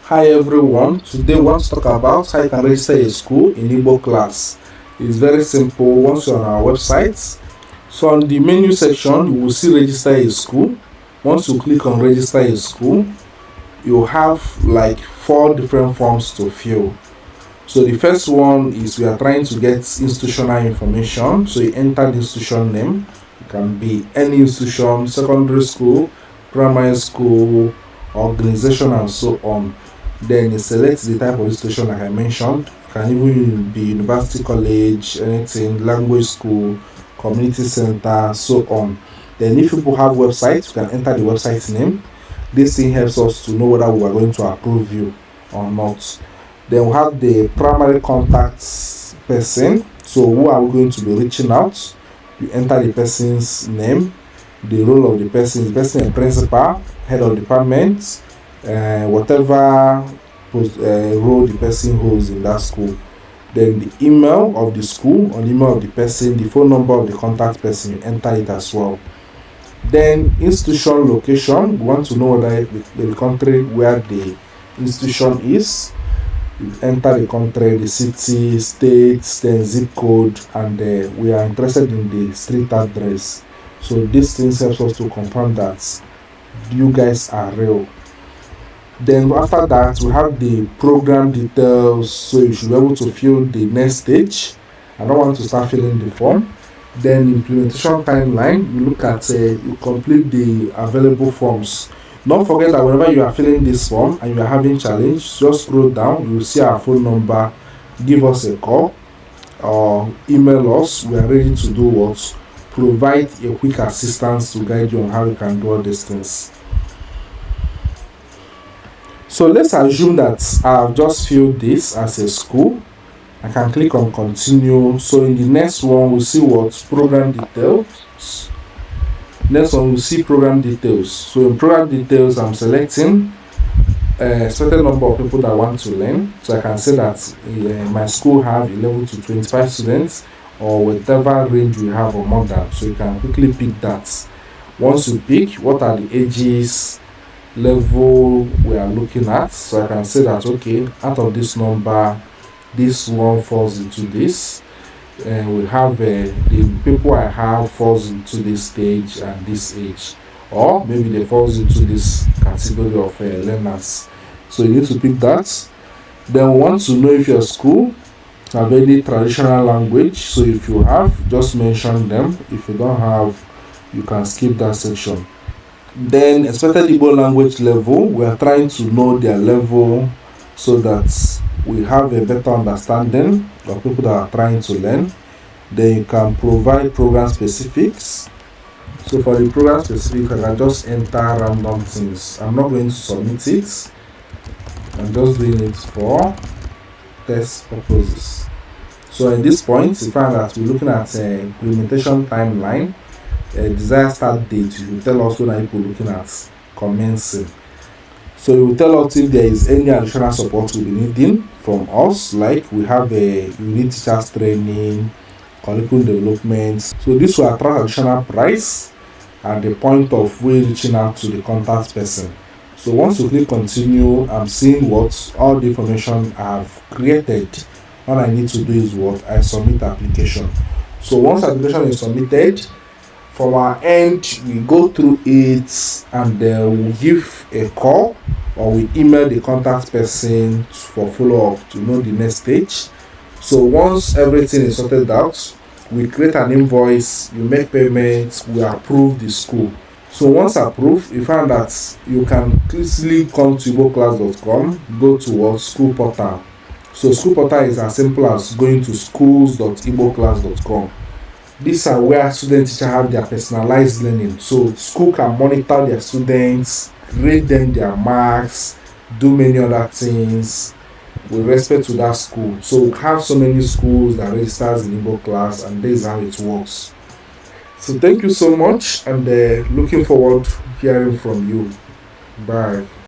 Hi everyone, today we want to talk about how you can register a school in Igbo Class. It's very simple. Once you're on our website, so on the menu section you will see register a school. Once you click on register a school, you have like 4 different forms to fill. So the first one is we are trying to get institutional information. So you enter the institution name. It can be any institution, secondary school, primary school, organization, and so on. Then you select the type of institution like I mentioned. It can even be university, college, anything, language school, community center, so on. Then if people have websites, you can enter the website name. This thing helps us to know whether we are going to approve you or not. Then we have the primary contact person. So who are we going to be reaching out? You enter the person's name, the role of the person, a principal, head of department, whatever role the person holds in that school. Then the email of the school, or the email of the person, the phone number of the contact person, you enter it as well. Then institution location, we want to know whether the country where the institution is. You enter the country, the city, state, then zip code, and we are interested in the street address. So these things helps us to confirm that you guys are real. Then after that, we have the program details. So you should be able to fill the next stage. I don't want to start filling the form. Then implementation timeline, you look at you complete the available forms. Don't forget that whenever you are filling this form and you are having challenge, just scroll down, you will see our phone number. Give us a call or email us. We are ready to do what? Provide a quick assistance to guide you on how you can do all these things. So let's assume that I've just filled this as a school. I can click on continue. So in the next one, we'll see what? Program details. Next one, we'll see program details. So in program details, I'm selecting a certain number of people that want to learn. So I can say that my school have 11 to 25 students, or whatever range we have or more than. So you can quickly pick that. Once you pick, what are the ages, level we are looking at? So I can say that, okay, out of this number, this one falls into this. We have the people I have falls into this stage and this age, or maybe they falls into this category of learners. So you need to pick that. Then we want to know if your school have any traditional language. So if you have, just mention them. If you don't have, you can skip that section. Then expected Igbo language level, we are trying to know their level so that we have a better understanding of people that are trying to learn. Then you can provide program specifics. So for the program specific, I can just enter random things. I'm not going to submit it. I'm just doing it for test purposes. So at this point, you find that we're looking at implementation timeline, desired start date. You will tell us when people looking at commencing. So you will tell us if there is any additional support we'll be needing from us, like we have a unit teachers training, curriculum development. So this will attract additional price at the point of we reaching out to the contact person. So once you click continue, I'm seeing what all the information I've created. All I need to do is what? I submit application. So once application is submitted, from our end, we go through it and we'll give a call or we email the contact person for follow-up to know the next stage. So once everything is sorted out, we create an invoice, you make payments, we approve the school. So once approved, you find that you can easily come to Igboclass.com, go to what? School portal. So school portal is as simple as going to schools.igboclass.com. These are where student teachers have their personalized learning. So school can monitor their students, grade them their marks, do many other things with respect to that school. So we have so many schools that registers in Igbo Class, and this is how it works. So thank you so much, and looking forward to hearing from you. Bye.